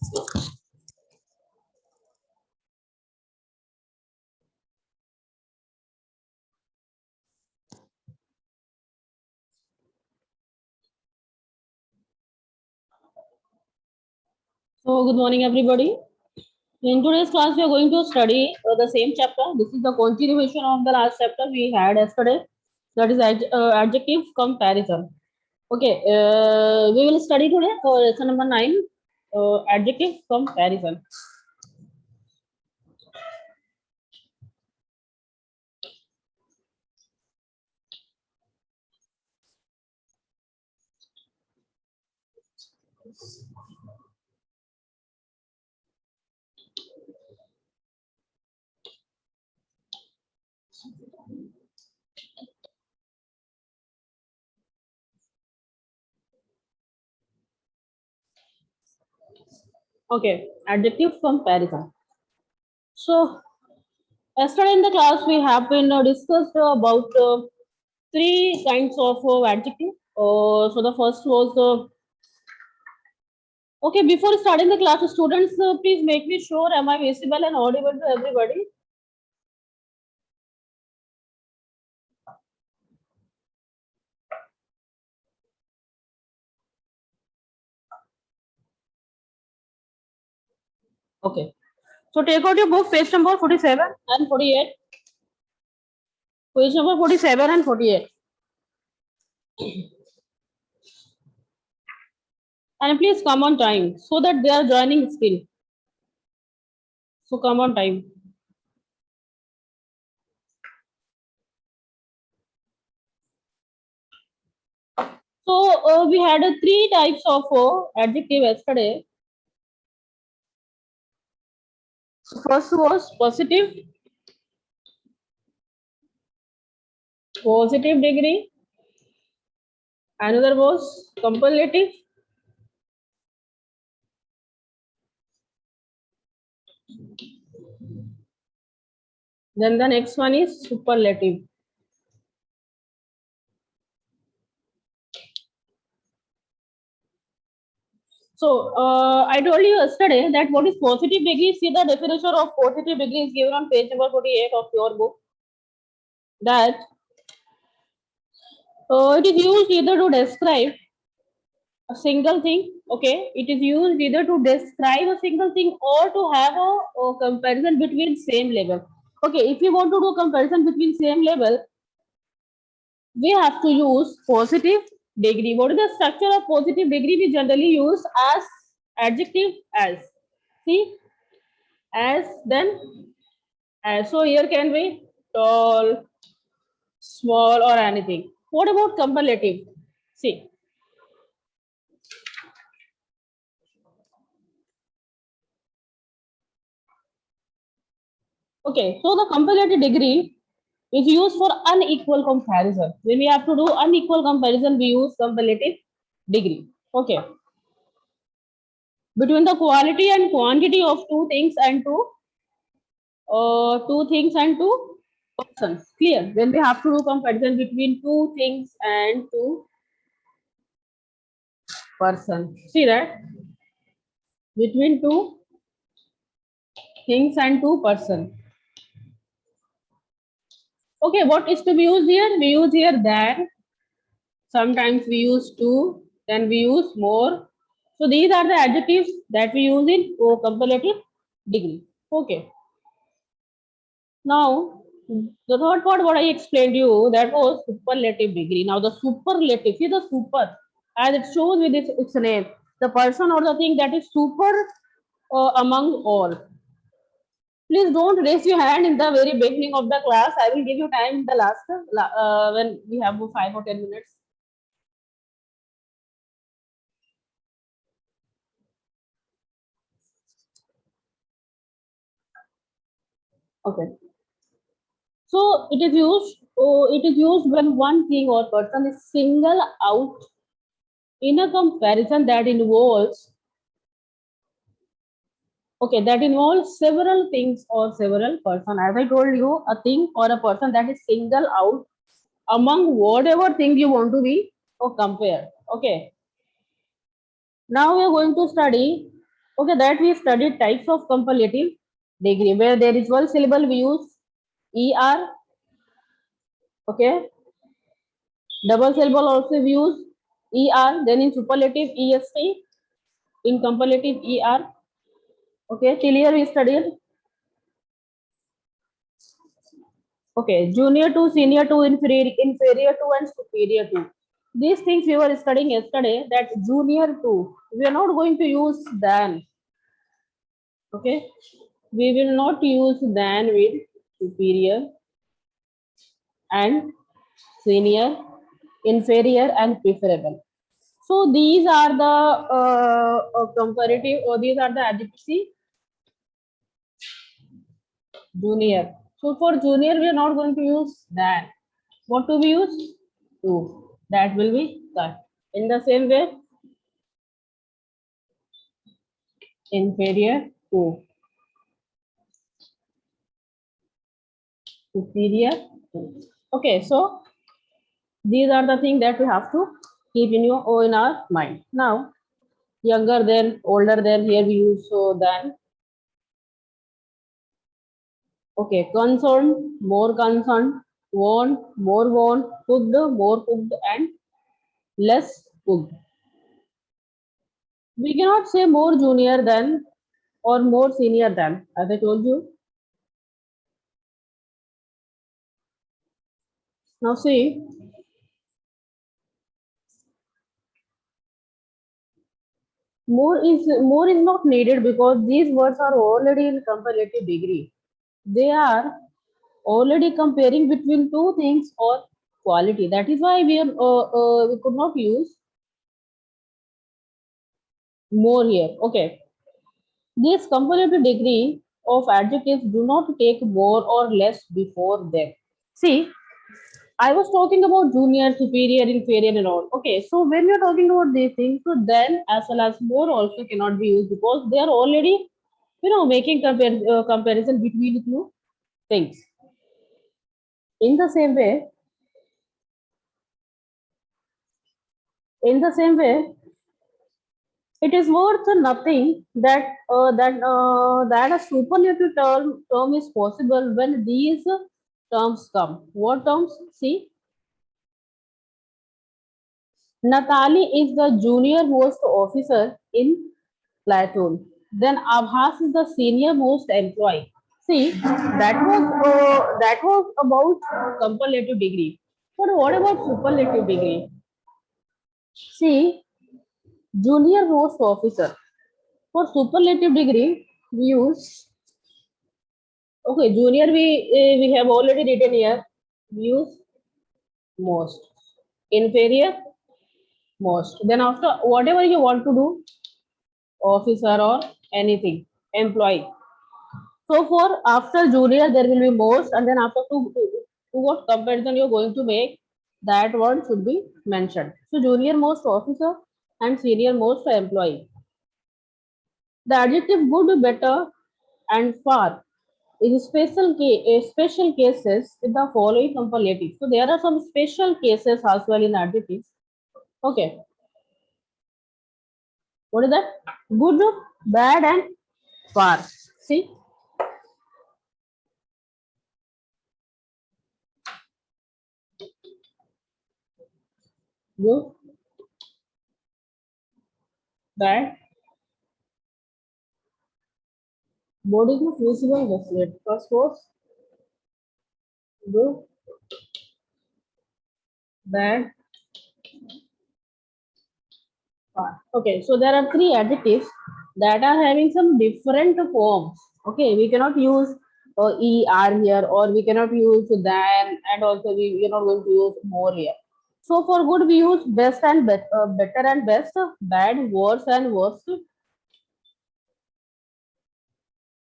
So, good morning, everybody. In today's class, we are going to study the same chapter. This is the continuation of the last chapter we had yesterday. That is adjective comparison. Okay, we will study today lesson number 9, adjective comparison. Okay, adjective comparison. So, yesterday in the class, we have been discussed about three kinds of adjective. So, the first was okay, before starting the class, students, please make me sure am I visible and audible to everybody? Okay. So take out your book, page number 47 and 48. Page number 47 and 48. And please come on time so that they are joining still. So come on time. So we had three types of adjective yesterday. First was positive degree. Another was comparative. Then the next one is superlative. So I told you yesterday that what is positive degree. See, the definition of positive degree is given on page number 48 of your book. That it is used either to describe a single thing. Okay, it is used either to describe a single thing or to have a comparison between same level. Okay, if you want to do comparison between same level, we have to use positive degree. What is the structure of positive degree? We generally use as adjective as. See, as, then as. So here can be tall, small, or anything. What about comparative? See, okay, so the comparative degree is used for unequal comparison. When we have to do unequal comparison, we use comparative degree. Okay, between the quality and quantity of two things and two persons. Clear? When we have to do comparison between two things and two persons. See that? Between two things and two persons. Okay, what is to be used here? We use here than. Sometimes we use to, then we use more. So these are the adjectives that we use in comparative degree. Okay. Now, the third part, what I explained you, that was superlative degree. Now, the superlative, see the super, as it shows with its name, the person or the thing that is super among all. Please don't raise your hand in the very beginning of the class. I will give you time in the last, when we have 5 or 10 minutes. Okay. So it is used. It is used when one thing or person is single out in a comparison that involves. Okay, that involves several things or several person. As I told you, a thing or a person that is single out among whatever thing you want to be or compare. Okay. Now we are going to study Okay, that we studied types of comparative degree. Where there is one syllable, we use ER. Okay, double syllable also we use ER. Then in superlative, EST. In comparative, ER. Okay, till here we studied. Okay, junior to, senior to, inferior to, and superior to. These things we were studying yesterday. That junior to, we are not going to use than. Okay, we will not use than with superior and senior, inferior, and preferable. So these are the comparative, or these are the adjectives. See, junior. So for junior, we are not going to use than. What to be used? To. That will be cut. In the same way, inferior to, superior to. Okay, so these are the things that we have to keep in your or in our mind. Now, younger than, older than, here we use so than. Okay, concerned, more concerned, want, more want, cooked, more cooked, and less cooked. We cannot say more junior than or more senior than, as I told you. Now see, more is not needed because these words are already in comparative degree. They are already comparing between two things or quality. That is why we could not use more here. Okay, these comparative degree of adjectives do not take more or less before them. See, I was talking about junior, superior, inferior, and all. Okay, so when you're talking about these things, so then as well as more also cannot be used because they are already, making comparison between the two things. In the same way, in the same way, it is worth nothing that a superlative term is possible when these terms come. What terms? See, Natali is the junior most officer in platoon. Then Abhas is the senior most employee. See, that was about comparative degree. But what about superlative degree? See, junior most officer. For superlative degree, we use, okay, junior we have already written here. We use most. Inferior, most. Then after whatever you want to do, officer or anything, employee. So for after junior, there will be most, and then after to what comparison you're going to make, that one should be mentioned. So junior most officer and senior most employee. The adjective good, better, and far is special cases with the following comparative. So there are some special cases as well in adjectives. Okay, what is that? Good, bad, and far. See, good, bad. Board is not visible. Just wait. First was good, bad, far. Okay, so there are three adjectives that are having some different forms. Okay, we cannot use er here, or we cannot use than, and also we are not going to use more here. So for good, we use best and better and best, bad, worse and worst,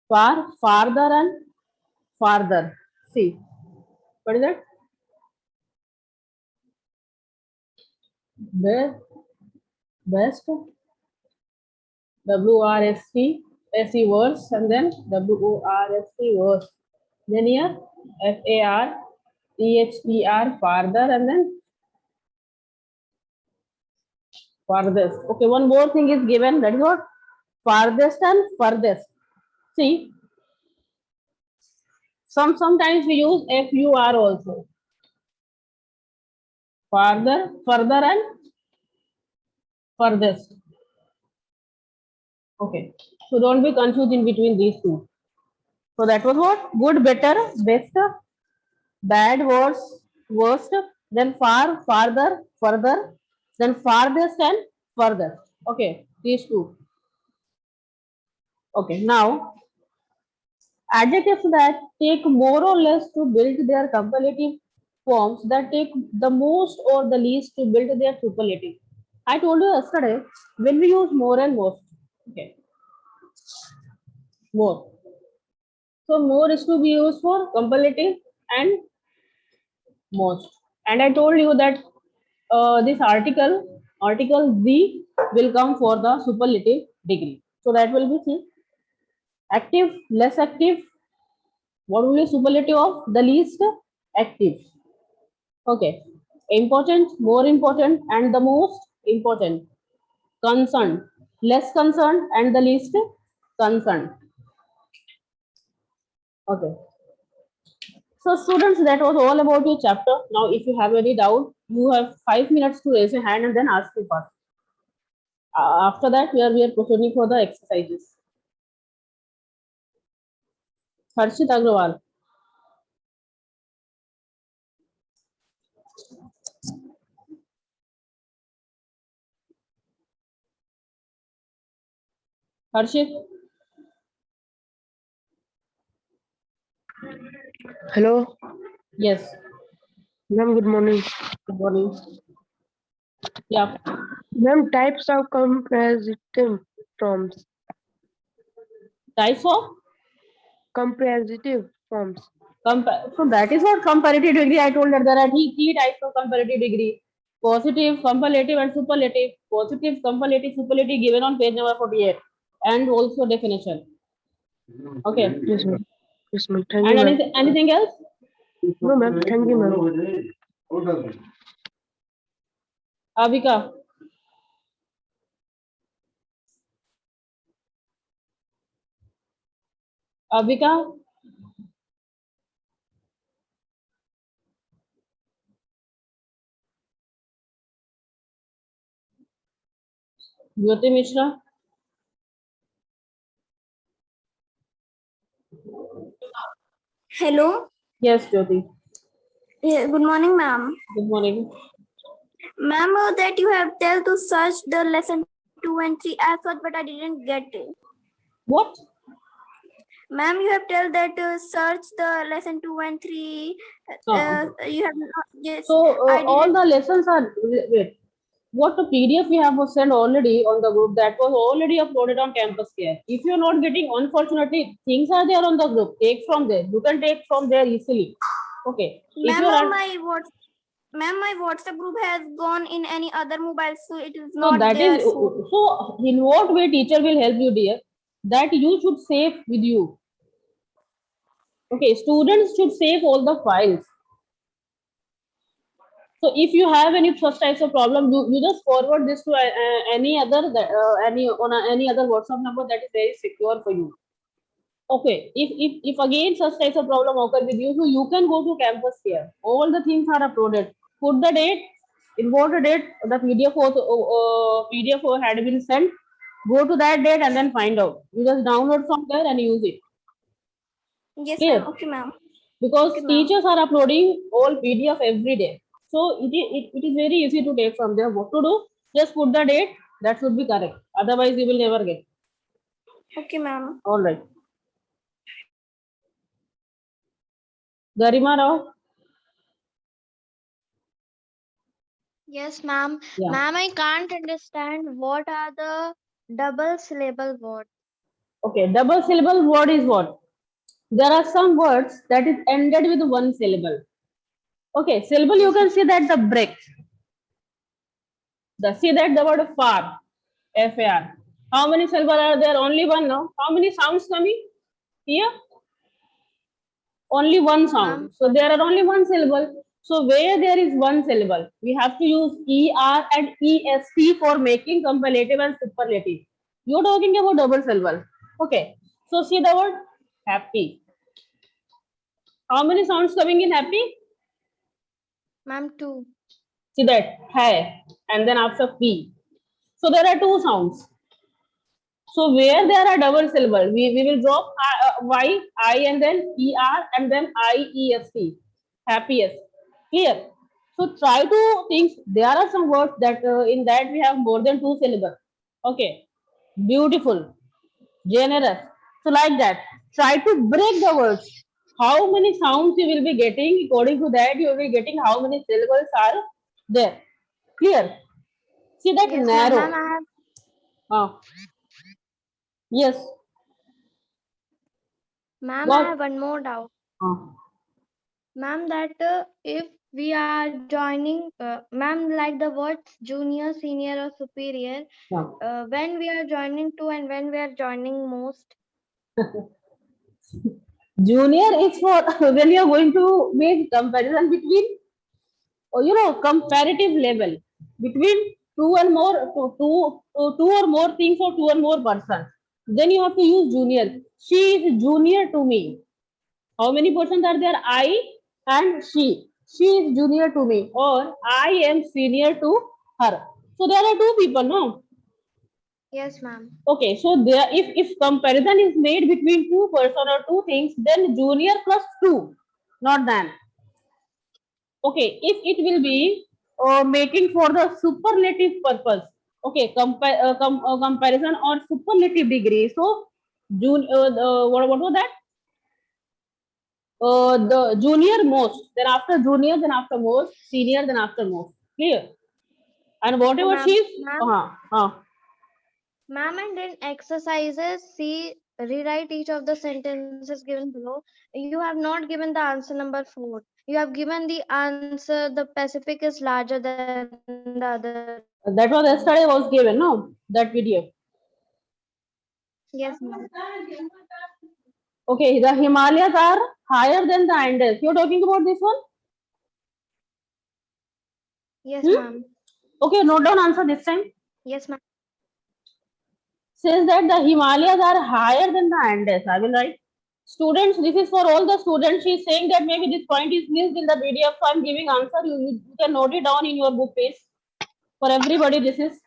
far, farther, and farther. See, what is that? Best, best, WRST, SE worse, and then WORST worse. Then here, FARTHER farther, and then farthest. Okay, one more thing is given. That is what? farthest and furthest. See, sometimes we use FUR also. Farther, further and furthest. Okay. So don't be confused in between these two. So that was what? Good, better, best, bad, worse, worst, then far, farther, further, then farthest and further. Okay, these two. Okay, now adjectives that take more or less to build their comparative forms that take the most or the least to build their superlative. I told you yesterday when we use more and most. Okay, more. So more is to be used for comparative and most. And I told you that this article the will come for the superlative degree. So that will be C. Active, less active. What will be superlative of the least active? Okay. Important, more important, and the most important. Concerned, less concerned, and the least concerned. Okay. So students, that was all about your chapter. Now, if you have any doubt, you have 5 minutes to raise your hand and then ask me first. After that, we are proceeding for the exercises. Harshit Agrawal. Harshit. Hello, Yes. ma'am. Good morning. Good morning. Yeah. Ma'am, types of comparative forms. Types of Comparative forms. so that is what comparative degree. I told that there are three types of comparative degree: positive, comparative, and superlative. Positive, comparative, superlative given on page number 48, and also definition. Okay. Yes, ma'am. Yes, ma'am. Thank you, And ma'am. anything else? No, ma'am. Thank you, ma'am. Abhika. Abhika. Jyoti Mishra. Hello. Yes, Jyoti. Yeah, good morning, ma'am. Good morning. Ma'am, that you have tell to search the lesson 2 and 3. I thought, but I didn't get it. What? Ma'am, you have tell that search the lesson 2 and 3. You have not, yes. So I all didn't. the lessons are wait. What the PDF we have was sent already on the group that was already uploaded on Campus Care. If you're not getting, unfortunately, things are there on the group. Take from there. You can take from there easily. Okay. If Ma'am, you're my WhatsApp group has gone in any other mobile, so it is so not that there. is so in what way teacher will help you, dear? That you should save with you. Okay, students should save all the files. So if you have any such types of problem, you just forward this to any other any other WhatsApp number that is very secure for you. Okay, if again such types of problem occur with you, so you can go to Campus Care. All the things are uploaded. Put the date, import the date, the PDF PDF had been sent. Go to that date and then find out. You just download from there and use it. Yes, Clear? ma'am. Okay, ma'am. Because Okay, ma'am. teachers are uploading all PDF every day. So it is very easy to take from there. What to do? Just put the date. That should be correct. Otherwise, you will never get. Okay, ma'am. All right. Garima Rao. Yes, ma'am. Yeah. Ma'am, I can't understand what are the double syllable words. Okay. Double syllable word is what? There are some words that is ended with one syllable. Okay. Syllable, you can see that the break. See that the word far. FAR. How many syllables are there? Only one, no? How many sounds coming here? Only one sound. So there are only one syllable. So where there is one syllable, we have to use ER and EST for making comparative and superlative. You're talking about double syllable. Okay. So see the word happy. How many sounds coming in happy? Ma'am, 2. See that hai and then after p. So there are two sounds. So where there are double syllable, we will drop y, I and then er and then iest. Happiest. Clear? So try to think. There are some words that in that we have more than two syllables. Okay. Beautiful. Generous. So like that. Try to break the words. How many sounds you will be getting? According to that, you will be getting how many syllables are there. Clear? See that Yes, ma'am. Ma'am, narrow. I have, Yes. ma'am, I What? have one more doubt. Uh, Ma'am, that if we are joining, ma'am, like the words junior, senior, or superior, yeah. when we are joining to and when we are joining most. Junior is for when you are going to make comparison between, or comparative level between two and more two or more things or two or more persons. Then you have to use junior. She is junior to me. How many persons are there? I and she. She is junior to me, or I am senior to her. So there are two people, no? Yes, ma'am. Okay, so there, if comparison is made between two person or two things, then junior plus two, not than. Okay, if it will be making for the superlative purpose, okay, comparison or superlative degree. So, what was that? The junior most, then after junior, then after most, senior, then after most. Clear? And So, whatever she ma'am, is, ma'am, and in exercises, see, rewrite each of the sentences given below. You have not given the answer number 4. You have given the answer, the Pacific is larger than the other two. that was yesterday was given, no? That video. Yes, ma'am. Okay, the Himalayas are higher than the Andes. You're talking about this one? Yes, Hmm? ma'am. Okay, note down answer this time. Yes, ma'am. Says that the Himalayas are higher than the Andes. I will write. Students, this is for all the students. She is saying that maybe this point is missed in the PDF, so I'm giving answer. You can note it down in your book page. For everybody, this is.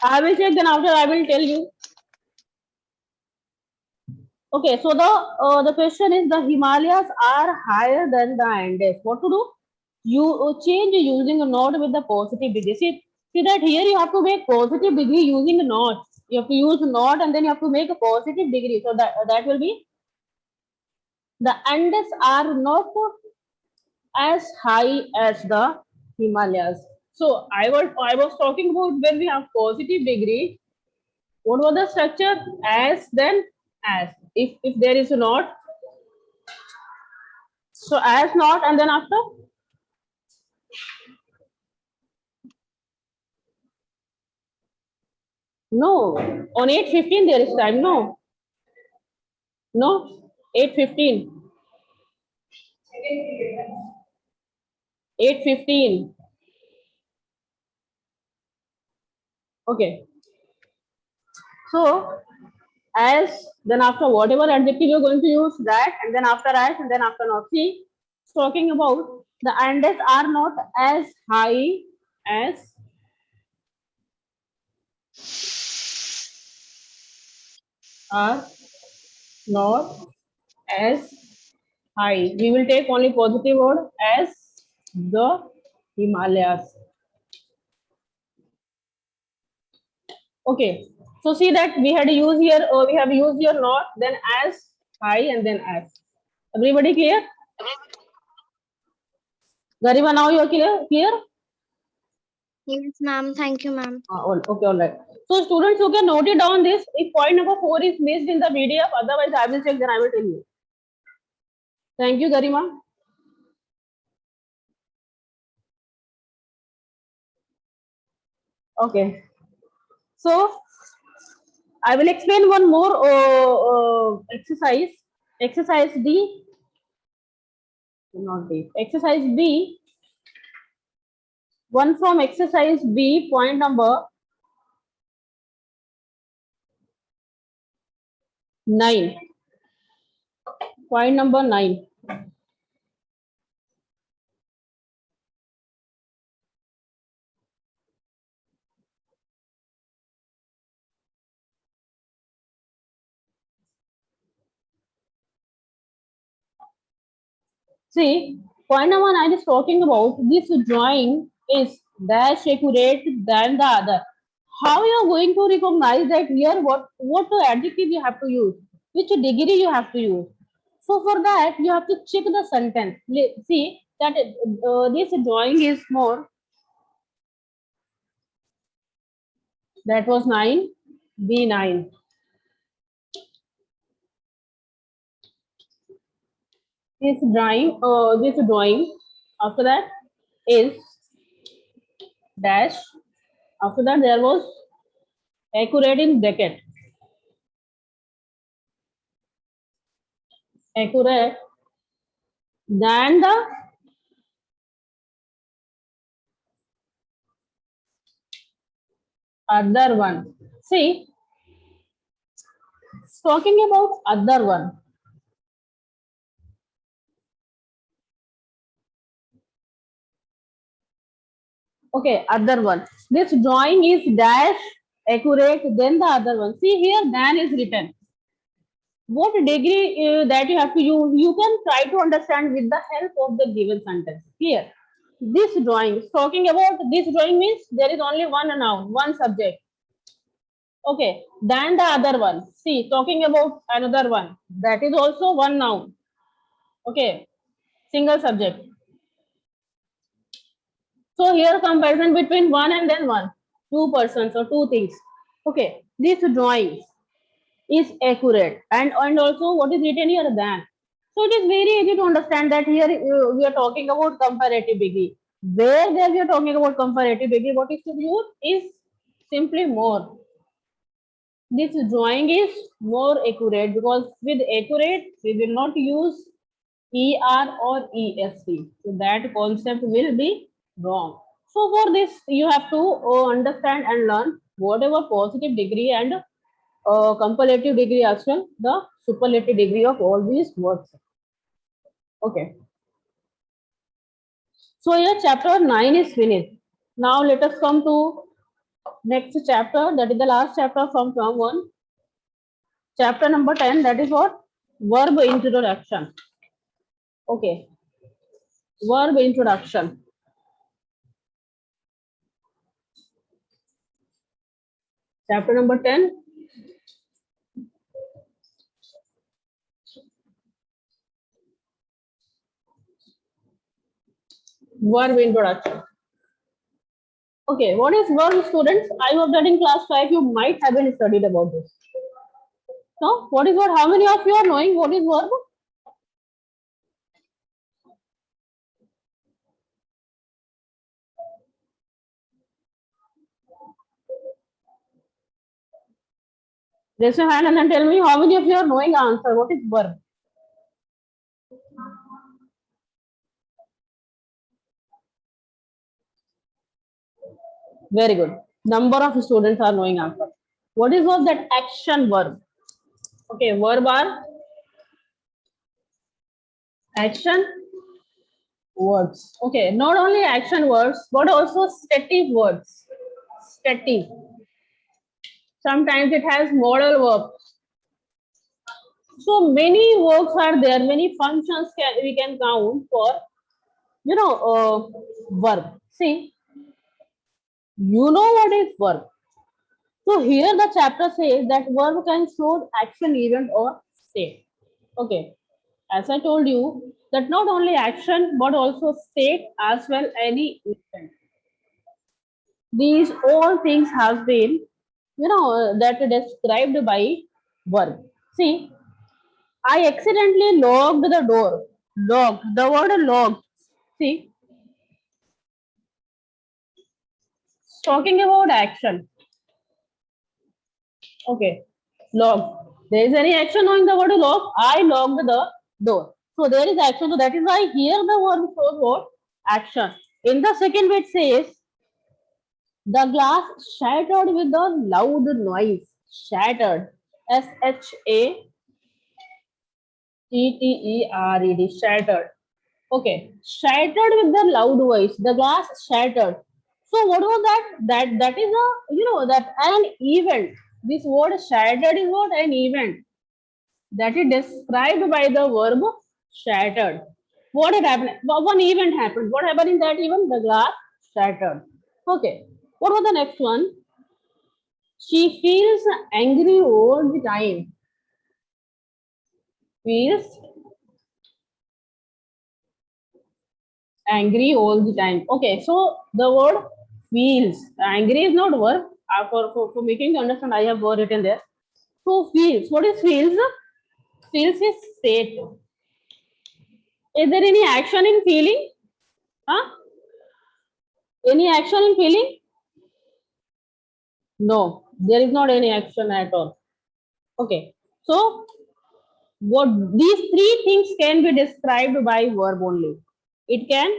I will check, then after I will tell you. Okay, so the question is the Himalayas are higher than the Andes. What to do? You change using a not with the positive degree. See that here you have to make positive degree using a not. You have to use not and then you have to make a positive degree. So that will be the Andes are not as high as the Himalayas. So I was talking about when we have positive degree. What was the structure? As then as. If there is a not, so as not and then after. No, on 8:15 there is time. No, 8:15. 8:15. Okay. So as, then after whatever adjective you're going to use, that, and then after as, and then after not. See, it's talking about the Andes are not as high as are not as high. We will take only positive word as the Himalayas. Okay. So see that we had used here, we have used here not, then as, high, and then as. Everybody clear? Garima, now you are clear? Clear? Yes, ma'am. Thank you, ma'am. Okay, all right. So students, you can note it down this. If point number 4 is missed in the PDF, otherwise I will check, then I will tell you. Thank you, Garima. Okay. So I will explain one more exercise. Exercise D. Not D. Exercise B. One from exercise B, point number 9. Point number 9. See, point number 9 is talking about this drawing is dash accurate than the other. How you are going to recognize that here what adjective you have to use, which degree you have to use. So for that you have to check the sentence. See that this drawing is more. That was 9, B9. This drawing after that is dash. After that there was accurate in bracket. Accurate than the other one. See, talking about other one. Okay, other one. This drawing is dash accurate than the other one. See here, than is written. What degree that you have to use, you can try to understand with the help of the given sentence. Here, this drawing, talking about this drawing means there is only one noun, one subject. Okay, than the other one. See, talking about another one, that is also one noun. Okay, single subject. So here comparison between one and then one, two persons or two things. Okay, this drawing is accurate and also what is written here than. So it is very easy to understand that here we are talking about comparative degree. Where there we are talking about comparative degree, what is to be used is simply more. This drawing is more accurate because with accurate we will not use ER or EST. So that concept will be wrong. So for this you have to understand and learn whatever positive degree and comparative degree as well, the superlative degree of all these words. Okay. So here chapter 9 is finished. Now let us come to next chapter, that is the last chapter from term 1. Chapter number 10, that is what? Verb introduction. Okay. Verb introduction. Chapter number 10. Verb introduction. Okay, what is verb, students? I hope that in class 5 you might have been studied about this. No? What is what? How many of you are knowing what is verb? Raise your hand and then tell me how many of you are knowing the answer. What is verb? Very good. Number of students are knowing answer. What is verb? That action verb. Okay, verb are action words. Okay, not only action words, but also stative words. Stative. Sometimes it has modal verb. So many verbs are there, many functions we can count for, verb. See, you know what is verb. So here the chapter says that verb can show action, event or state. Okay, as I told you that not only action but also state as well any event. These all things have been, that described by verb. See, I accidentally locked the door. Locked. The word locked. See, talking about action. Okay, locked. There is any action knowing the word lock. I locked the door. So there is action. So that is why here the word shows what? Action. In the second bit says The glass shattered with a loud noise. Shattered. Shattered. Shattered. Okay. Shattered with the loud voice. The glass shattered. So what was that? That is a, that an event. This word shattered is what? An event. That is described by the verb shattered. What had happened? One event happened. What happened in that event? The glass shattered. Okay. What was the next one? She feels angry all the time. Feels angry all the time. Okay, so the word feels. Angry is not verb. For making you understand, I have word written there. So feels. What is feels? Feels is state. Is there any action in feeling? Huh? Any action in feeling? No, there is not any action at all. Okay, so what these three things can be described by verb only. It can,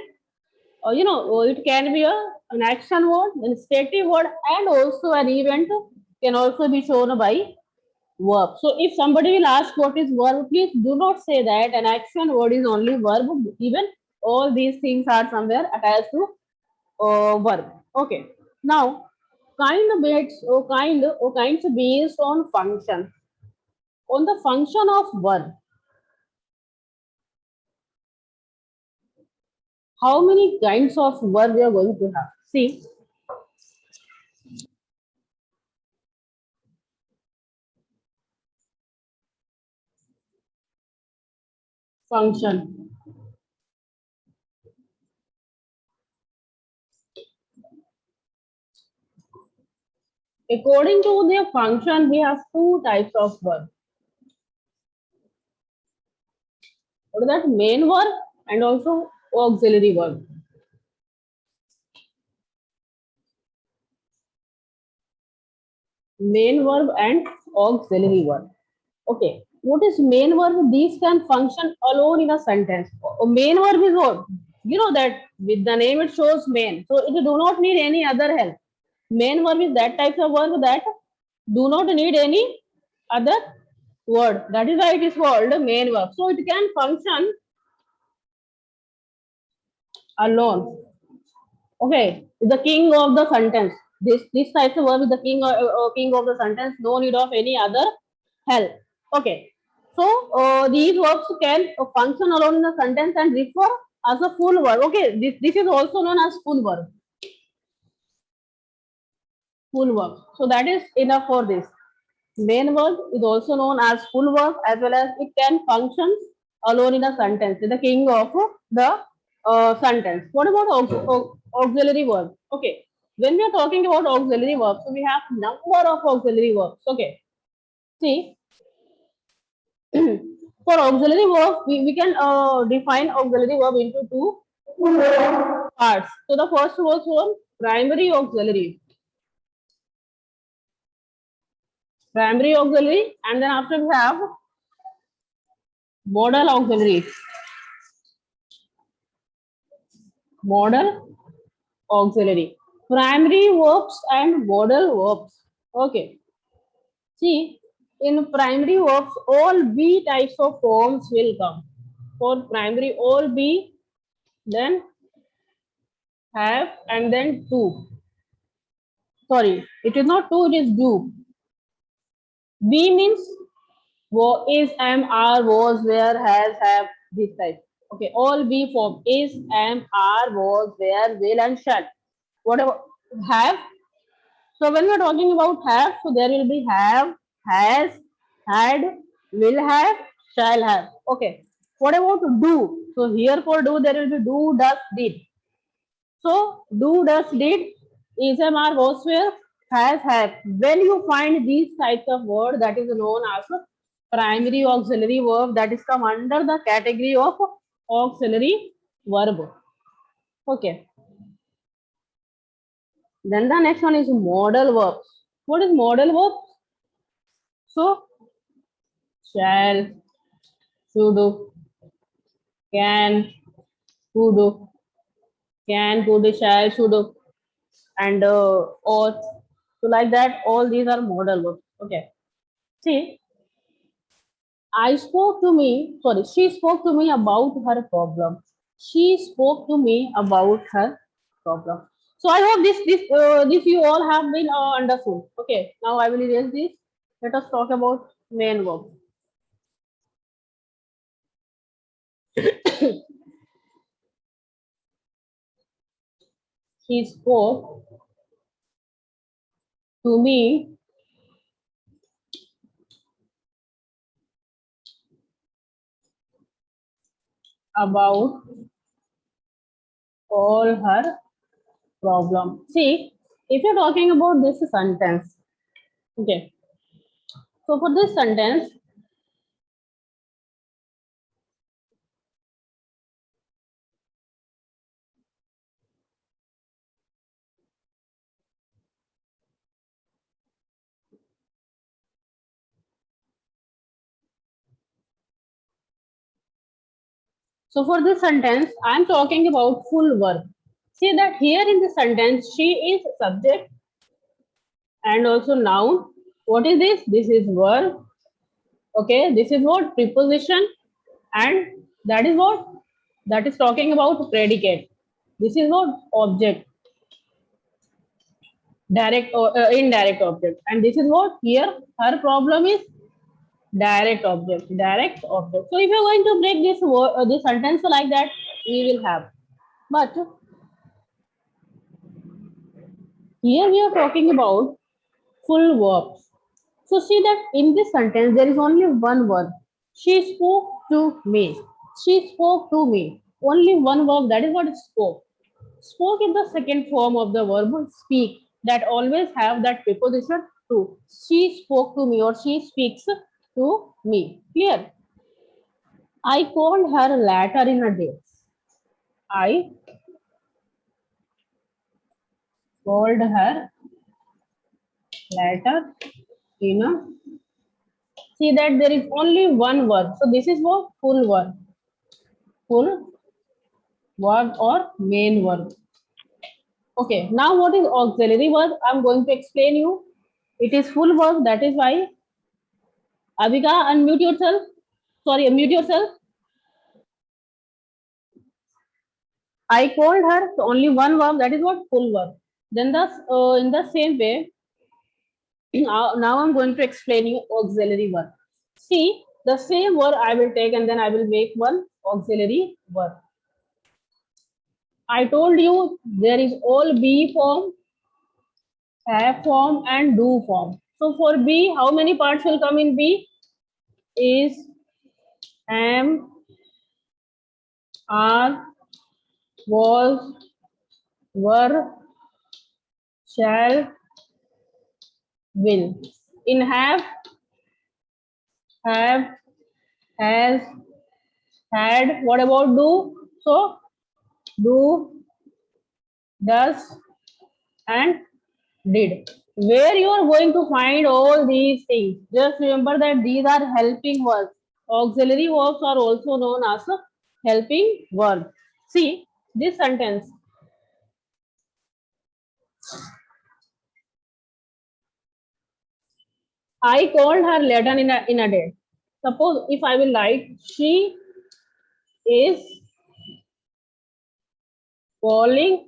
it can be an action word, an stative word, and also an event can also be shown by verb. So if somebody will ask what is verb, please do not say that an action word is only verb. Even all these things are somewhere attached to verb. Okay. Now, kinds based on function. On the function of verb. How many kinds of verb we are going to have? See, function. According to their function, we have two types of verb. What is that? Main verb and also auxiliary verb. Main verb and auxiliary verb. Okay. What is main verb? These can function alone in a sentence. Main verb is what? You know that with the name it shows main. So it do not need any other help. Main verb is that type of verb that do not need any other word. That is why it is called main verb. So it can function alone. Okay, the king of the sentence. This type of verb is the king of the sentence. No need of any other help. Okay, so these verbs can function alone in the sentence and refer as a full verb. Okay, this is also known as full verb. Full verb. So that is enough for this. Main verb is also known as full verb, as well as it can function alone in a sentence. The king of the sentence. What about auxiliary verb? Okay, when we are talking about auxiliary verbs, so we have number of auxiliary verbs. Okay, see, for auxiliary verb, we can define auxiliary verb into two parts. So the first was one primary auxiliary. Primary auxiliary, and then after we have modal auxiliary. Modal auxiliary. Primary verbs and modal verbs. Okay. See, in primary verbs, all B types of forms will come. For primary, all B, then have, and then to. Sorry, it is not to, it is do. B means is, am, are, was, were, has, have, this type. Okay, all B form is, am, are, was, were, will, and shall. Whatever have. So when we are talking about have, so there will be have, has, had, will have, shall have. Okay. What about do? So here for do, there will be do, does, did. So do, does, did, is, am, are, was, were, has, have. When you find these types of word, that is known as primary auxiliary verb, that is come under the category of auxiliary verb. Okay. Then the next one is modal verbs. What is modal verbs? So shall, should, can, could, shall, should, and ought. So like that, all these are modal verbs. Okay. See, she spoke to me about her problem. She spoke to me about her problem. So I hope this you all have been understood. Okay, now I will erase this. Let us talk about main verb. She spoke to me about all her problem. See, if you're talking about this sentence, okay. So for this sentence, I'm talking about full verb. See that here in the sentence, she is subject and also noun. What is this? This is verb. Okay, this is what preposition, and that is what that is talking about predicate. This is what object, direct or indirect object, and this is what here her problem is direct object. So if you're going to break this sentence like that, we will have. But here we are talking about full verbs. So see that in this sentence there is only one verb. She spoke to me. She spoke to me. Only one verb. That is what is spoke. Spoke is the second form of the verb speak that always have that preposition to. She spoke to me or she speaks to me. Clear? I called her later in a day. I called her later in a. See that there is only one verb. So this is what full verb. Full verb or main verb. Okay, now what is auxiliary verb? I'm going to explain you. It is full verb. That is why. Abhika, unmute yourself. Sorry, unmute yourself. I called her. So only one verb. That is what full verb. Then in the same way, now I'm going to explain you auxiliary verb. See, the same word I will take and then I will make one auxiliary verb. I told you there is all be form, have form and do form. So for be, how many parts will come in be? Is, am, are, was, were, shall, will. In have, has, had. What about do? So do, does, and did. Where you are going to find all these things? Just remember that these are helping verbs. Auxiliary verbs are also known as helping verbs. See this sentence. I called her later in a day. Suppose if I will write, she is calling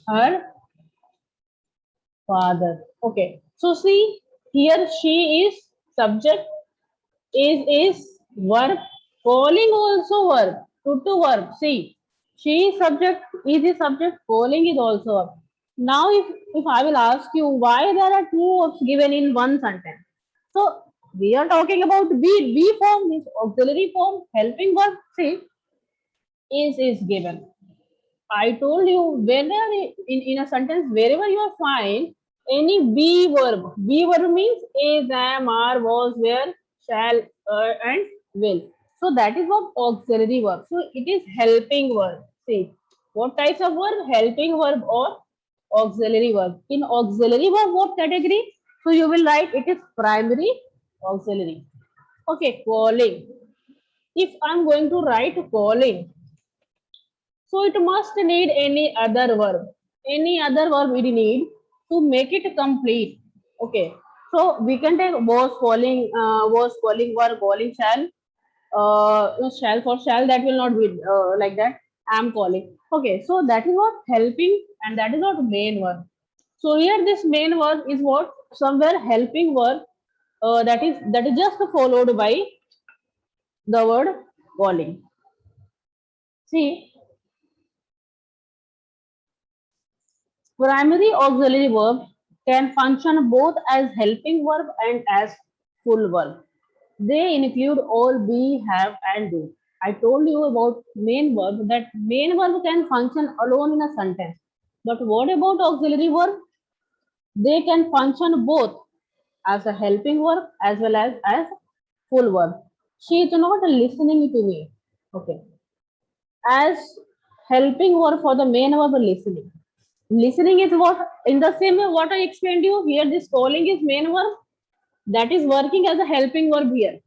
her father. Okay. So see here she is subject, is verb, calling also verb, to verb. See, she is subject, is subject, calling is also verb. Now if I will ask you why there are two verbs given in one sentence. So we are talking about be form, means auxiliary form, helping verb. See, is given. I told you whenever in a sentence, wherever you are find any be verb means is, am, are, was, were, shall, and will. So that is what auxiliary verb. So it is helping verb. See, what types of verb? Helping verb or auxiliary verb. In auxiliary verb, what category? So you will write it is primary auxiliary. Okay, calling. If I'm going to write calling, so it must need any other verb. any other verb we need to make it complete. Okay, so we can take was calling, were calling, shall for shall, that will not be like that. Am calling. Okay, so that is what helping, and that is what main verb. So here this main verb is what, somewhere helping verb, that is just followed by the word calling. See, primary auxiliary verb can function both as helping verb and as full verb. They include all, be, have, and do. I told you about main verb, that main verb can function alone in a sentence. But what about auxiliary verb? They can function both as a helping verb as well as full verb. She is not listening to me. Okay. As helping verb for the main verb, listening. Listening is what, in the same way what I explained you here, this calling is main verb, that is working as a helping verb here.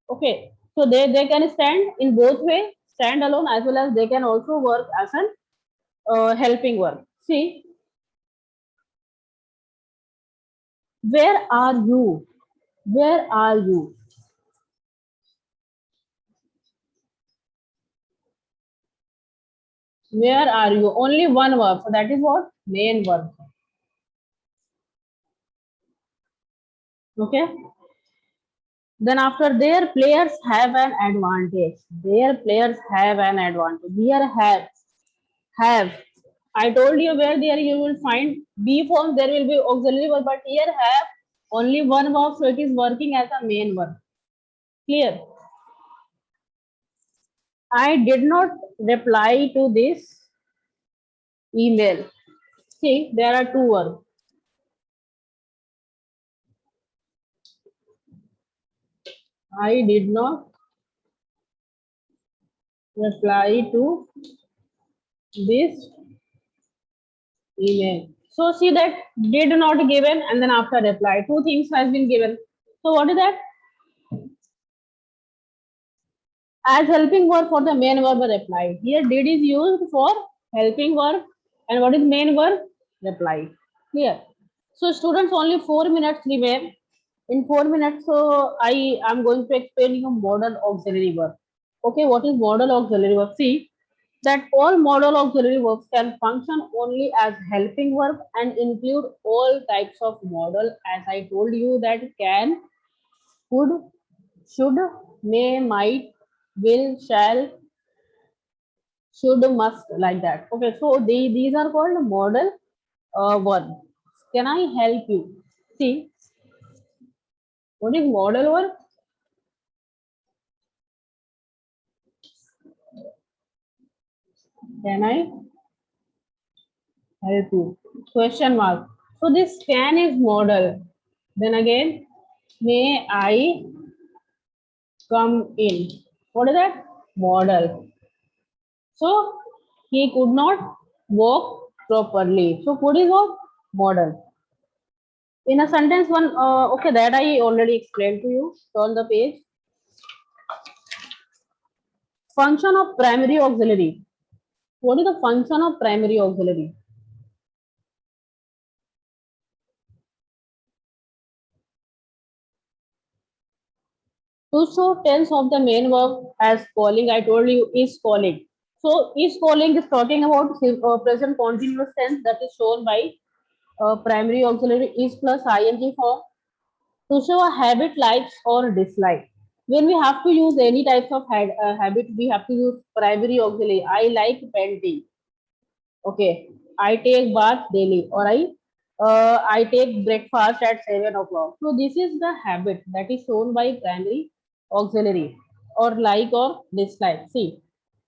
Okay, so they can stand in both way, stand alone, as well as they can also work as an helping verb. See, where are you? Where are you? Where are you? Only one verb, so that is what, main verb. Okay. Then after, their players have an advantage. Their players have an advantage. Here have. I told you where there you will find be form, there will be auxiliary verb, but here have only one verb, so it is working as a main verb. Clear? I did not reply to this email. See, there are two verbs. I did not reply to this email. So see that did not given, and then after reply, two things has been given. So what is that? As helping verb for the main verb reply. Here did is used for helping verb, and what is main verb? Reply. Clear? So students, only 4 minutes remain. In 4 minutes, so I am going to explain you modal auxiliary verb. Okay, what is modal auxiliary verb? See that all modal auxiliary verbs can function only as helping verb and include all types of modal, as I told you, that can, could, should, may, might, will, shall, should, must, like that. Okay, so these are called modal verb. Can I help you? See, what is modal verb? Can I help you? Question mark. So this can is modal. Then again, may I come in? What is that? Modal. So he could not walk properly. So what is what? Modal. In a sentence one, okay, that I already explained to you. Turn the page. Function of primary auxiliary. What is the function of primary auxiliary? To show tense of the main verb as calling, I told you is calling. So is calling is talking about present continuous tense, that is shown by primary auxiliary is plus ing form. To show a habit, likes or dislike. When we have to use any types of habit, we have to use primary auxiliary. I like painting. Okay, I take bath daily, or I take breakfast at 7 o'clock. So this is the habit that is shown by primary auxiliary, or like or dislike. See,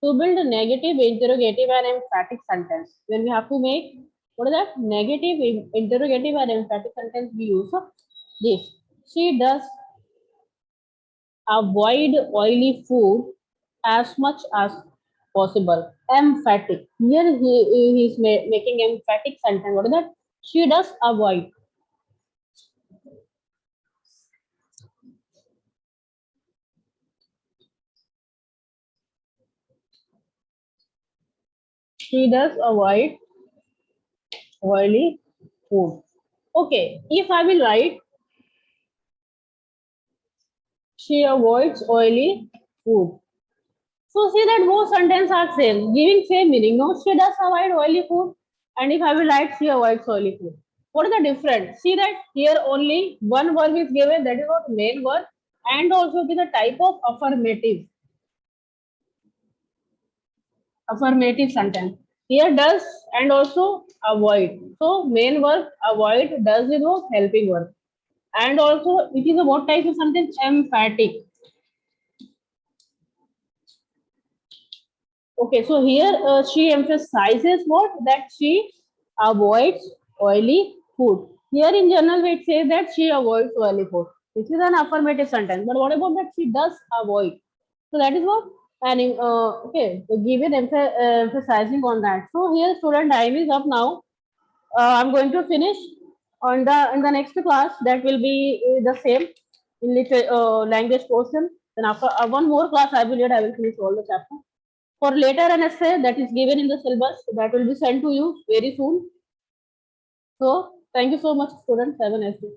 to build a negative, interrogative, and emphatic sentence, when we have to make, what is that, negative, interrogative, and emphatic sentence, we use this. She does avoid oily food as much as possible. Emphatic. Here he is making emphatic sentence. What is that? She does avoid. She does avoid oily food. Okay, if I will write, she avoids oily food. So see that both sentences are same, giving same meaning. No, she does avoid oily food, and if I will write, she avoids oily food. What is the difference? See that here only one verb is given, that is what main verb, and also it is a type of affirmative sentence. Here does and also avoid. So main verb avoid, does is what helping verb, and also it is a what type of sentence? Emphatic. Okay, so here she emphasizes what? That she avoids oily food. Here in general way it says that she avoids oily food. This is an affirmative sentence. But what about that she does avoid? So that is what? And okay, given emphasizing on that. So here student time is up now. I'm going to finish on the in the next class. That will be the same in language portion. Then after one more class I will finish all the chapter. For later an essay that is given in the syllabus that will be sent to you very soon. So thank you so much, students. Have a nice day.